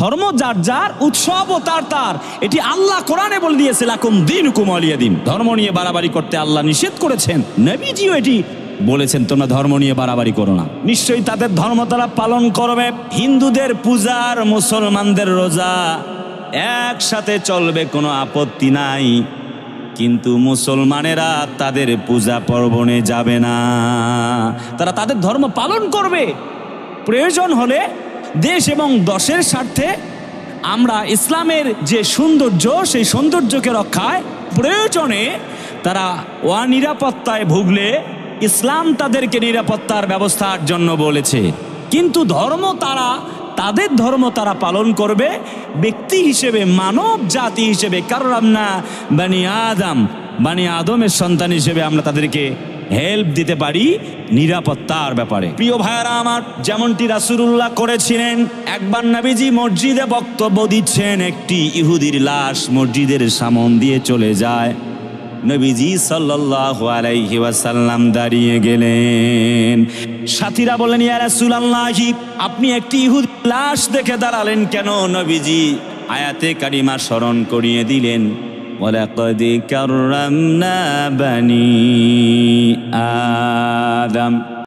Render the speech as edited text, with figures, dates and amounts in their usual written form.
ধর্ম যার যার, উৎসবও তার তার। এটি আল্লাহ কোরআনে বলে দিয়েছে, লাকুম দীনুকুম ওয়ালিয়া দিন। ধর্ম নিয়ে বাড়াবাড়ি করতে আল্লাহ নিষেধ করেছেন, নবীজিও এটি বলেছেন, তোমরা ধর্ম নিয়ে বাড়াবাড়ি করো না। নিশ্চয়ই তাদের ধর্ম তারা পালন করবে। হিন্দুদের পূজা আর মুসলমানদের রোজা একসাথে চলবে, কোনো আপত্তি নাই, কিন্তু মুসলমানেরা তাদের পূজা পার্বণে যাবে না। তারা তাদের ধর্ম পালন করবে। প্রয়োজন হলে দেশ এবং দশের স্বার্থে আমরা ইসলামের যে সৌন্দর্য, সেই সৌন্দর্যকে রক্ষায় প্রয়োজনে তারা অনিরাপত্তায় ভুগলে ইসলাম তাদেরকে নিরাপত্তার ব্যবস্থার জন্য বলেছে। কিন্তু ধর্ম তারা, তাদের ধর্ম তারা পালন করবে ব্যক্তি হিসেবে, মানব জাতি হিসেবে। কারণ আমরা বানি আদমের সন্তান হিসেবে আমরা তাদেরকে হেল্প দিতে পারি নিরাপত্তার ব্যাপারে। প্রিয় ভাইয়েরা আমার, যেমনটি রাসূলুল্লাহ করেছিলেন, একবার নবীজি মসজিদে বক্তব্য দিচ্ছেন, একটি ইহুদির লাশ মসজিদের সামনে দিয়ে চলে যায়। নবীজি সাল্লাল্লাহু আলাইহি ওয়াসাল্লাম দাঁড়িয়ে গেলেন। সাথীরা বললেন, ইয়া রাসূলুল্লাহ, আপনি একটি ইহুদির লাশ দেখে দাঁড়ালেন কেন? নবীজি আয়াতে কারিমা স্মরণ করিয়ে দিলেন, ওয়ালাকাদ কাররামনা বানি আদম।